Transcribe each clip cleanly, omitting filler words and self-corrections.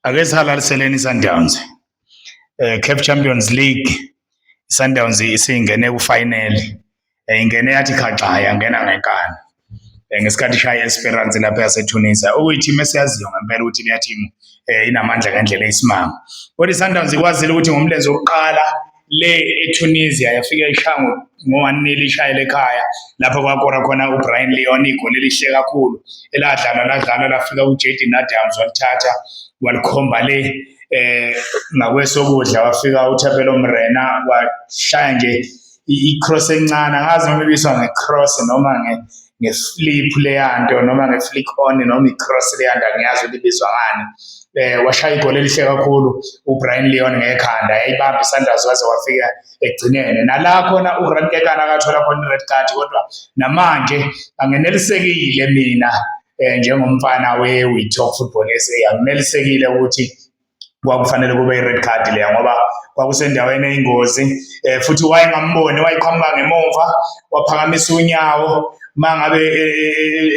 Ake sihalaliseleni Sundowns. CAF Champions League, Sundowns isingene ku-final. Ingene yathi khaxa yangena ngenkani. Ngesikhathi ishaya Esperance lapha yaseTunisia. Okuyiteam esiyaziyo ngempela ukuthi leya team inamandla ngendlela eyisimanga. Kodwa iSundowns ikwazile ukuthi ngomlenze wokuqala le eTunisia yafika ishaya ngo-1-0 ishayele ekhaya lapho kwakora khona uBryan Leon igoli elihle kakhulu ladlala lafika uJayden Adams walithatha walikhomba le ngakwesokudla wafika uThapelo Mrena washaya nje i-cross encane angazi noma ibiswa nge-cross noma nge-flip leyanto noma nge-flick on noma i-cross leyanto angiyazi ukuthi ibizwa ngani. Washaya igoli elihle kakhulu uBryan Leon ngekhanda yayibamba iSundowns waze wafika ekugcineni nala khona uGrant Kekana akathola khona i-red card kodwa namanje angenelisekile mina njengomfana we-Talk Football SA angenelisekile ukuthi kwakufanele kube i-red card leya ngoba kwakusendaweni eyingozi futhi wayengamboni wayiqhamuka ngemuva waphakamisa unyawo mangabe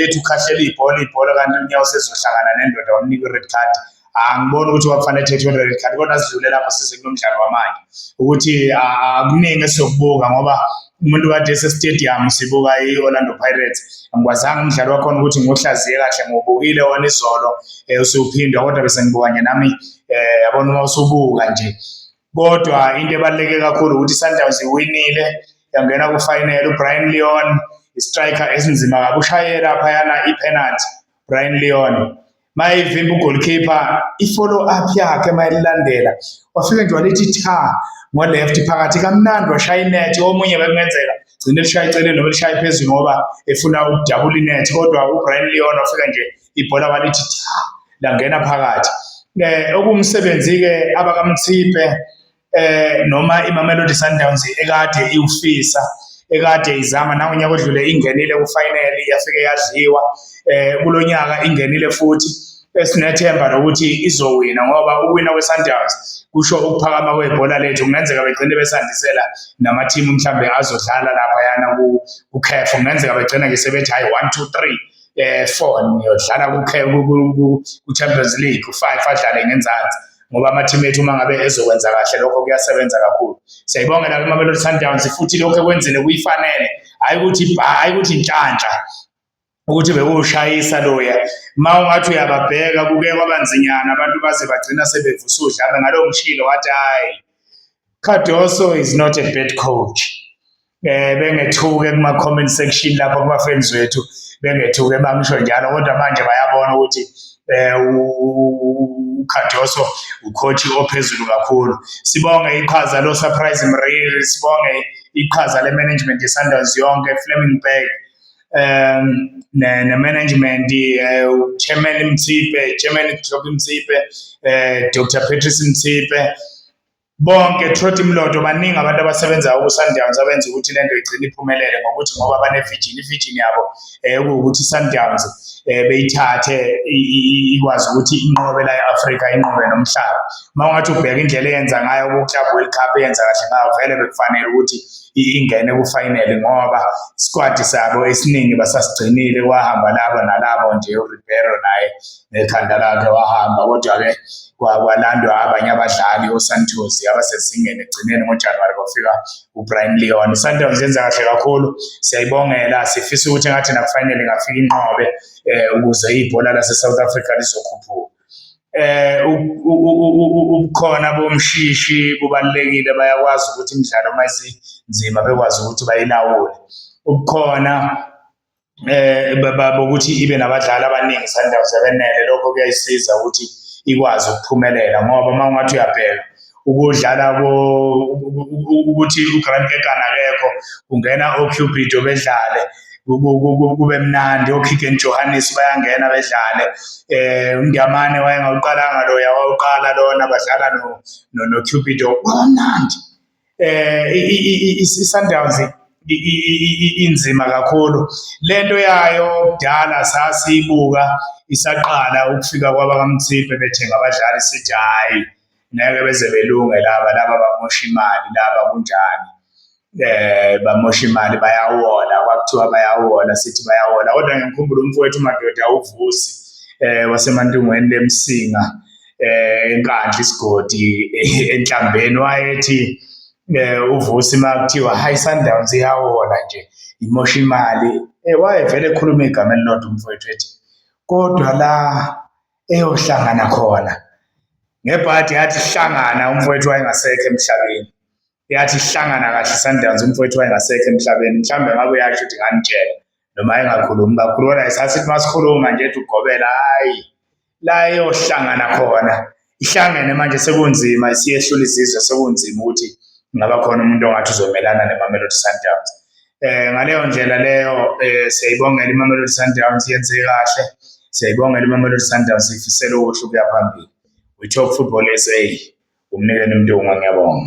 ethi ukhahlela ibhola kanti unyawo sezohlangana nendoda wamnika i-red card. Angiboni ukuthi wakufanele ethethe i-red card kodwa sidlule lapho size kunomdlalo wamanje ukuthi akuningi esizokubuka ngoba umuntu kade ese-stadium sibuka i-Orlando Pirates angikwazanga umdlalo wakhona ukuthi ngiwuhlaziye kahle ngiwubukile wona izolo usuphindwa kodwa bese ngibuka nje nami yabona uma usubuka nje kodwa into ebaluleke kakhulu ukuthi iSundowns iwinile yangena ku-final. uBryan Leon istriker esinzima kabi ushaye laphayana i-penalty Bryan Leon mayivimba ugoalkeeper i-follow up yakhe mayilandela wafika nje walithi tha ngo-left phakathi kamnandi washaya inet omunye bekungenzeka gcine lishaya eceleni noma lishaya phezulu ngoba efuna ukudabula inet kodwa uBryan Leon wafika nje ibhola walithi tha langena phakathi. Okumsebenzi-ke abakamThiphe noma iMamelodi Sundowns ekade iwufisa ekade izama nangonyaka odlule ingenile ku-final yafike yadliwa kulonyaka ingenile futhi esinethemba lokuthi izowina ngoba uwina kweSundowns kusho ukuphakama kwebhola lethu kungenzeka begcine besandisela namathimu mhlambe azodlala laphayana ku-CAF kungenzeka begcina nje sebethi hayi 1 2 3 4 niyodlala ku-Champions League u-5 adlale ngenzansi ngoba amathimu ethu uma ngabe ezokwenza kahle lokho kuyasebenza kakhulu. Siyayibongela iMamelodi Sundowns futhi lokho ekwenzile kuyifanele hayi ukuthi inhlanhla ukuthi bekushayisa loya ma ungathi uyababheka kuke kwabanzinyana abantu baze bagcina sebevusa udlame ngalo ngishilo wathi hayi Cardoso is not a bad coach. Bengethuke kuma-comment section lapho kuma-fans wethu bengethuke bangisho njalo kodwa manje bayabona ukuthi uCardoso ucoach ophezulu kakhulu. Sibonge iqhaza lo Surprise Mriri, sibonge iqhaza le management yeSundowns yonke Fleming Berg ne-management Chairman Mthiphe, Chairman Mthiphe, Dr. Patrice Mthiphe bonke Trot Mloto baningi abantu abasebenza ku-Sundowns abenza ukuthi lento igcine iphumelele ngoba bane-vision yabo ukuthi iSundowns beyithathe ikwazi ukuthi inqobe la e-Afrika inqobe nomhlaba. Uma ungathi ubheka indlela eyenza ngayo ku-Club World Cup eyenza kahle ngayo vele bekufanele ukuthi ingene ku-final ngoba squad sabo esiningi basasigcinile kwahamba labo nalabo nje uRibeiro naye nekhanda lakhe wahamba kodwa-ke kwalandwa abanye abadlali oSantos abasezingeni ekugcineni ngoJanuwari bafika uBryan Leon. iSundowns yenza kahle kakhulu siyayibongela sifisa ukuthi ngathi nakufanele ingafika inqobe ukuze ibhola lase-South Africa lizokhuphuka. Ubukhona bomshishi bubalulekile bayakwazi ukuthi imidlalo mayisinzima bekwazi ukuthi bayilawule. Ubukhona bokuthi ibe nabadlali abaningi iSundowns abenele lokho kuyayisiza ukuthi ikwazi ukuphumelela ngoba uma ungathi uyabheka ukudlala ukuthi uGrant Kekana akekho ungena oCupido bedlale kube mnandi oKigen Johannes bayangena bedlale uNdiyamane wayengawuqalanga loya wawuqala lona badlala noCupido kwamnandi. iSundowns inzima kakhulu lento yayo kudala sasiyibuka isaqala ukufika kwabakamThiphe bethenga abadlali sithi hayi ngeke beze belunge laba bamosha imali laba kunjani bamosha imali bayawola kwakuthiwa bayawola sithi bayawola kodwa ngikhumbula umfowethu uMadoda uVusi wasemantungweni leMsinga enkandla isigodi enhlambeni wayethi uVusi makuthiwa hayi Sundowns iyawona nje imosha imali wayevele ekhuluma igama elilodwa umfowethu ethi kodwa la eyohlangana khona ngebhadi yathi hlangana umfowethu wayengasekho emhlabeni yathi hlangana kahle Sundowns umfowethu wayengasekho emhlabeni mhlambe ngabe uyasho ukuthi nganitshela noma engakhulumi kakhulu kodwa sasithi masikhuluma nje ethi ugobela hayi la eyohlangana khona ihlangene manje sekunzima isiyehlula izizwe sekunzima ukuthi ngaba khona umuntu ongathi uzomelana neMamelodi Sundowns ngaleyo ndlela leyo siyayibongela iMamelodi Sundowns yenze kahle siyayibongela iMamelodi Sundowns ifisela ukuhle ukuya phambili we talk football SA umnikeni uMntunga ngiyabonga